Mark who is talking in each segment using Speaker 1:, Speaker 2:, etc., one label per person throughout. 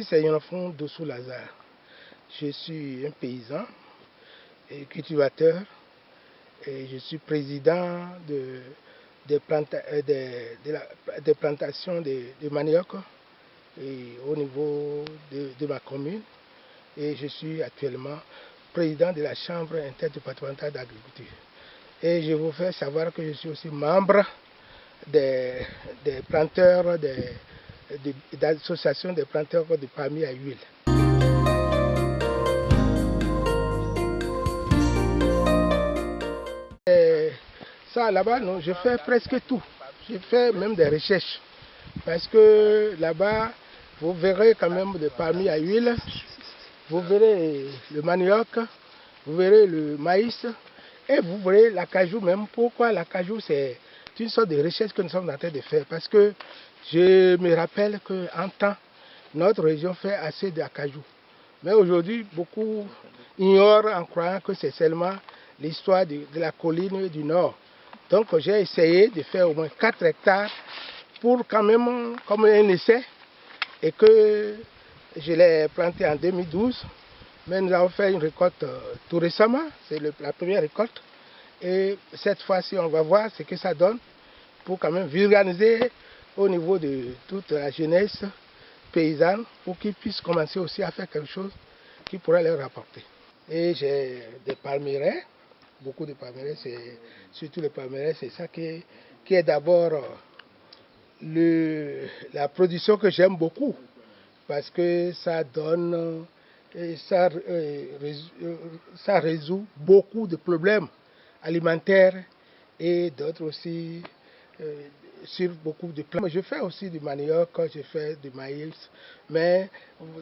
Speaker 1: suis Seyenofon Dossou Lazare. Je suis un paysan et cultivateur et je suis président des plantations de manioc et au niveau de ma commune. Et je suis actuellement président de la Chambre interdépartementale d'agriculture. Et je vous fais savoir que je suis aussi membre des planteurs, d'associations des planteurs de palmiers à huile. Et ça là-bas, non, je fais presque tout. Je fais même des recherches. Parce que là-bas, vous verrez quand même des palmiers à huile. Vous verrez le manioc, vous verrez le maïs et vous verrez l'acajou même. Pourquoi l'acajou? C'est une sorte de recherche que nous sommes en train de faire. Parce que je me rappelle qu'en temps, notre région fait assez d'acajou. Mais aujourd'hui, beaucoup ignorent en croyant que c'est seulement l'histoire de la colline du Nord. Donc j'ai essayé de faire au moins 4 hectares pour quand même, comme un essai, et que je l'ai planté en 2012, mais nous avons fait une récolte tout récemment, c'est la première récolte. Et cette fois-ci, on va voir ce que ça donne pour quand même vulgariser au niveau de toute la jeunesse paysanne pour qu'ils puissent commencer aussi à faire quelque chose qui pourrait leur rapporter. Et j'ai des palmeraies, beaucoup de palmeraies, surtout les palmeraies, c'est ça qui est d'abord la production que j'aime beaucoup. Parce que ça donne, ça résout beaucoup de problèmes alimentaires et d'autres aussi sur beaucoup de plans. Je fais aussi du manioc, je fais du maïs, mais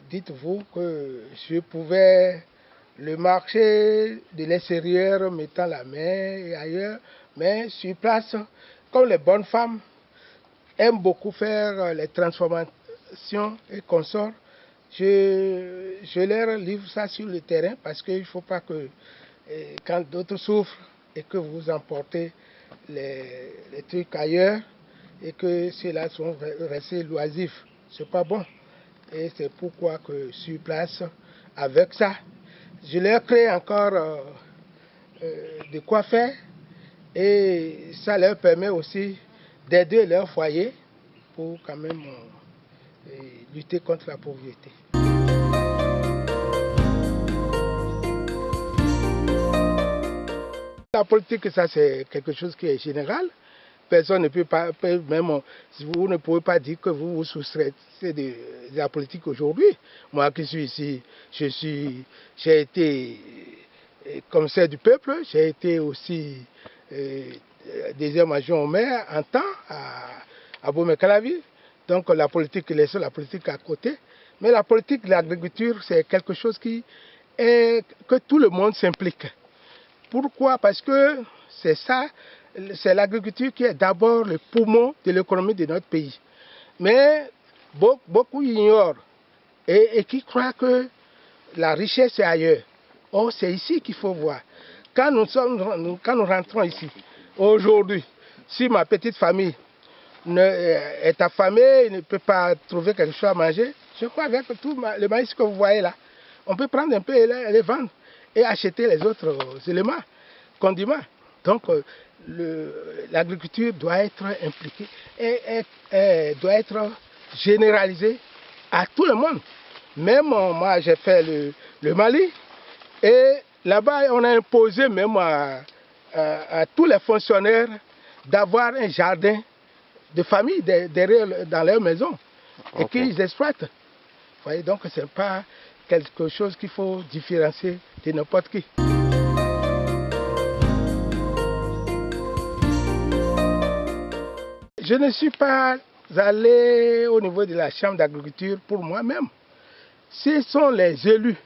Speaker 1: dites-vous que je pouvais le marché de l'extérieur mettant la main et ailleurs, mais sur place, comme les bonnes femmes aiment beaucoup faire les transformations et consorts, je leur livre ça sur le terrain parce qu'il ne faut pas que quand d'autres souffrent et que vous emportez les trucs ailleurs et que ceux-là sont restés loisifs. C'est pas bon. Et c'est pourquoi que sur place, avec ça, je leur crée encore de quoi faire et ça leur permet aussi d'aider leur foyer pour quand même lutter contre la pauvreté. La politique, ça c'est quelque chose qui est général. Personne ne peut pas, même vous ne pouvez pas dire que vous vous soustraitez de la politique aujourd'hui. Moi qui suis ici, j'ai été commissaire du peuple, j'ai été aussi deuxième adjoint au maire en temps à Bomé-Calavi. Donc la politique, laissons la politique à côté. Mais la politique de l'agriculture, c'est quelque chose que tout le monde s'implique. Pourquoi? Parce que c'est ça, c'est l'agriculture qui est d'abord le poumon de l'économie de notre pays. Mais beaucoup ignorent et qui croient que la richesse est ailleurs. Or, c'est ici qu'il faut voir. Quand nous rentrons ici, aujourd'hui, si ma petite famille est affamée, ne peut pas trouver quelque chose à manger, je crois avec tout le maïs que vous voyez là, on peut prendre un peu et les vendre et acheter les autres éléments, condiments. Donc l'agriculture doit être impliquée et doit être généralisée à tout le monde. Même moi j'ai fait le Mali et là-bas on a imposé même à tous les fonctionnaires d'avoir un jardin de famille derrière dans leur maison et qu'ils exploitent. Vous voyez, donc ce n'est pas quelque chose qu'il faut différencier de n'importe qui. Je ne suis pas allé au niveau de la chambre d'agriculture pour moi-même. Ce sont les élus,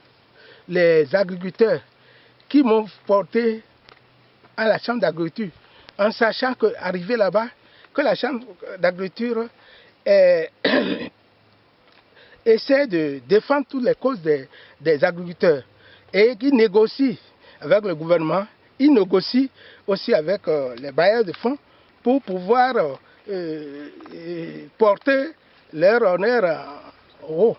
Speaker 1: les agriculteurs qui m'ont porté à la chambre d'agriculture en sachant qu'arrivé là-bas, que la chambre d'agriculture essaie de défendre toutes les causes des agriculteurs et qui négocie avec le gouvernement, il négocie aussi avec les bailleurs de fonds pour pouvoir porter leur honneur en haut.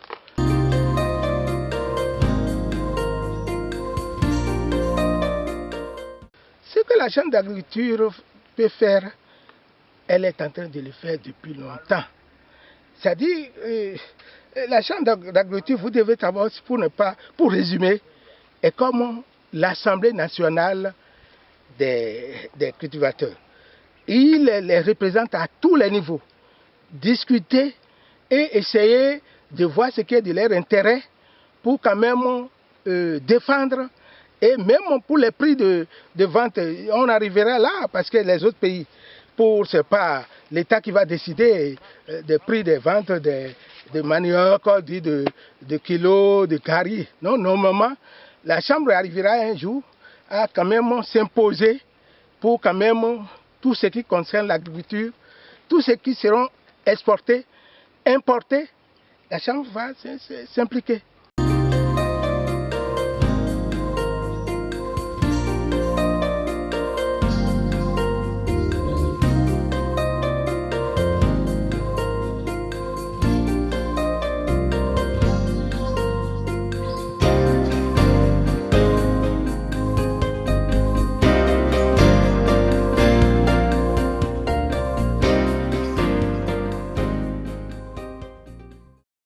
Speaker 1: la Chambre d'agriculture peut faire, elle est en train de le faire depuis longtemps. C'est-à-dire, la Chambre d'agriculture, vous devez savoir, pour résumer, est comme l'Assemblée nationale des cultivateurs. Il les représente à tous les niveaux. Discuter et essayer de voir ce qui est de leur intérêt pour quand même défendre. Et même pour les prix de vente, on arrivera là parce que les autres pays, c'est pas l'État qui va décider des prix de vente de manioc, de kilos, de caries. Non, normalement, la Chambre arrivera un jour à quand même s'imposer pour quand même tout ce qui concerne l'agriculture, tout ce qui seront exportés, importés. La Chambre va s'impliquer.